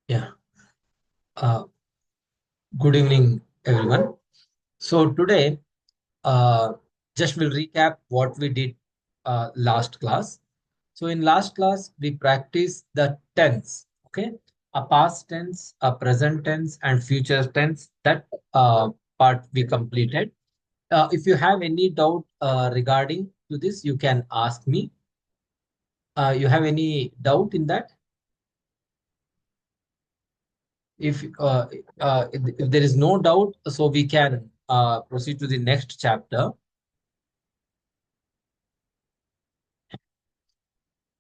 Yeah. Uh, Good evening, everyone. So today, uh, just will recap what we did last class. So in last class, we practiced the tense. Okay, a past tense, a present tense, and future tense. That part we completed. If you have any doubt regarding to this, you can ask me. You have any doubt in that? If there is no doubt, so we can proceed to the next chapter.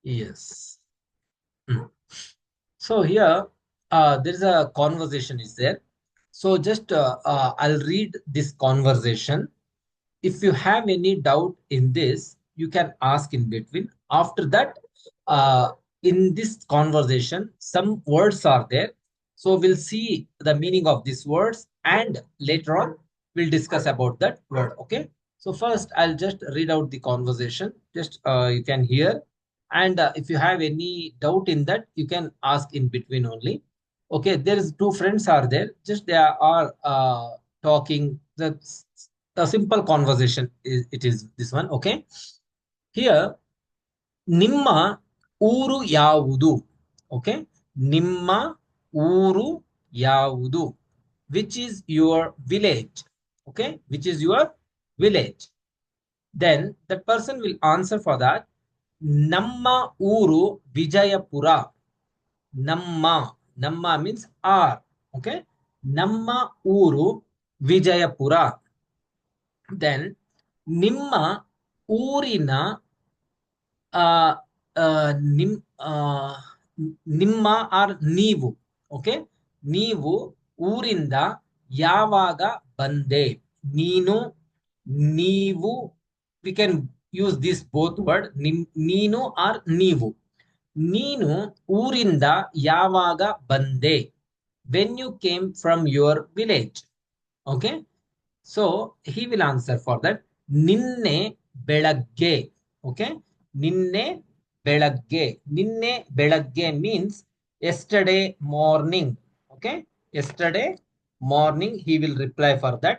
Yes. Mm. So here there is a conversation is there. So just I'll read this conversation. If you have any doubt in this, you can ask in between. After that, uh, in this conversation, some words are there. So we'll see the meaning of these words, and later on, we'll discuss about that word. Okay. So first, I'll just read out the conversation. Just you can hear, and if you have any doubt in that, you can ask in between only. Okay. There is two friends are there. Just they are talking. The a simple conversation is it is this one. Okay, here ನಿಮ್ಮ ಊರು ಯಾವುದು? Okay, ನಿಮ್ಮ ಊರು ಯಾವುದು? Which is your village? Okay, which is your village? Then that person will answer for that. ನಮ್ಮ ಊರು ವಿಜಯಪುರ. ನಮ್ಮ ನಮ್ಮ means R. Okay, ನಮ್ಮ ಊರು ವಿಜಯಪುರ. Then ನಿಮ್ಮ ಊರಿನ ಆ, ಆ, ನಿಮ್ ಆ, ನಿಮ್ಮ ಆರ್ ನೀವು. ಓಕೆ, ನೀವು ಊರಿಂದ ಯಾವಾಗ ಬಂದೆ? ನೀನು, ನೀವು. We can use this both word. ನೀನು ಆರ್ ನೀವು. ನೀನು ಊರಿಂದ ಯಾವಾಗ ಬಂದೆ? When you came from your village. Okay, so he will answer for that. ನಿನ್ನೆ ಬೆಳಗ್ಗೆ. Okay, ನಿನ್ನೆ ಬೆಳಗ್ಗೆ. ನಿನ್ನೆ ಬೆಳಗ್ಗೆ means yesterday morning. Okay, yesterday morning he will reply for that.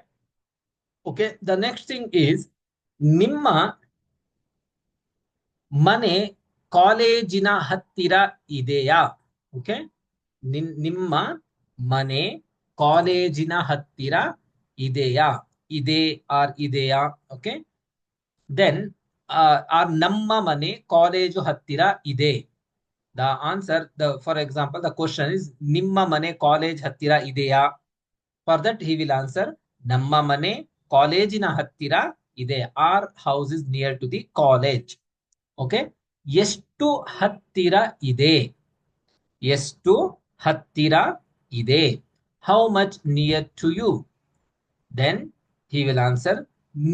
Okay, the next thing is ನಿಮ್ಮ ಮನೆ ಕಾಲೇಜಿನ ಹತ್ತಿರ ಇದೆಯಾ? ಓಕೆ, ನಿಮ್ಮ ಮನೆ ಕಾಲೇಜಿನ ಹತ್ತಿರ ಇದೆಯಾ? ಇದೆ ಆರ್ ಇದೆಯಾ? ಓಕೆ, ದೆನ್ ಆರ್ ನಮ್ಮ ಮನೆ ಕಾಲೇಜು ಹತ್ತಿರ ಇದೆ. The answer, for example the question is ನಿಮ್ಮ ಮನೆ ಕಾಲೇಜ್ ಹತ್ತಿರ ಇದೆಯಾ? For that he will answer ನಮ್ಮ ಮನೆ ಕಾಲೇಜಿನ ಹತ್ತಿರ ಇದೆ. Our house is near to the college. Okay, ಎಷ್ಟು ಹತ್ತಿರ ಇದೆ? ಎಷ್ಟು ಹತ್ತಿರ ಇದೆ? How much near to you? Then he will answer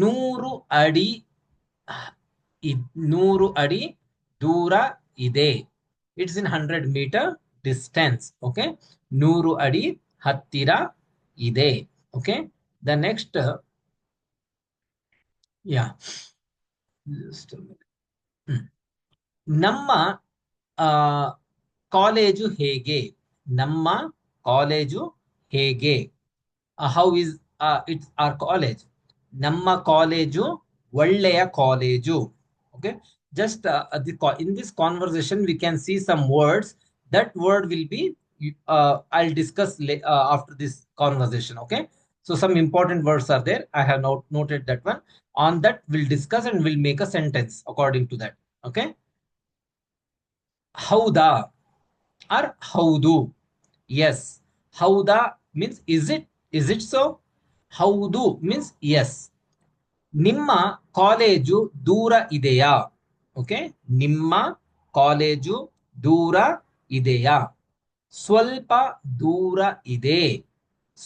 100 ಅಡಿ. 100 ಅಡಿ ದೂರ ಇದೆ. It's in 100 metre distance. Okay, 100 ಅಡಿ ಹತ್ತಿರ ಇದೆ. ಓಕೆ, ದ ನೆಕ್ಸ್ಟ್, ಯಾ, ನಮ್ಮ ಕಾಲೇಜು ಹೇಗೆ? ನಮ್ಮ ಕಾಲೇಜು ಹೇಗೆ? How is it's our college? ನಮ್ಮ ಕಾಲೇಜು ಒಳ್ಳೆಯ college. Okay, just in this conversation we can see some words. That word will be I'll discuss after this conversation. Okay, so some important words are there. I have noted that one. On that we'll discuss and we'll make a sentence according to that. Okay, ಹೌದಾ or ಹೌದು? Yes, ಹೌದಾ means is it so? ಹೌದು means yes. ನಿಮ್ಮ college ದೂರ ಇದೆಯಾ? Okay, ನಿಮ್ಮ college ದೂರ ಇದೆಯಾ? ಸ್ವಲ್ಪ ದೂರ ಇದೆ.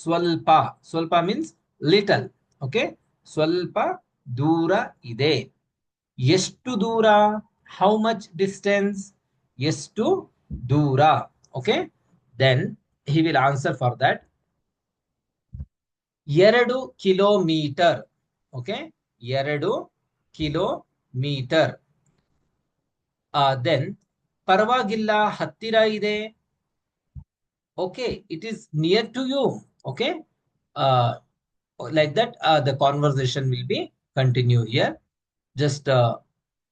ಸ್ವಲ್ಪ, ಸ್ವಲ್ಪ ಮೀನ್ಸ್ ಲಿಟಲ್. ಓಕೆ, ಸ್ವಲ್ಪ ದೂರ ಇದೆ. ಎಷ್ಟು ದೂರ? How much distance? ಎಷ್ಟು ದೂರ? Okay, then he will answer for that. 2 kilometre. Okay, 2 kilometre. Then ಪರವಾಗಿಲ್ಲ, ಹತ್ತಿರ ಇದೆ. Okay, it is near to you. Okay. Like that, the conversation will be continue here. Just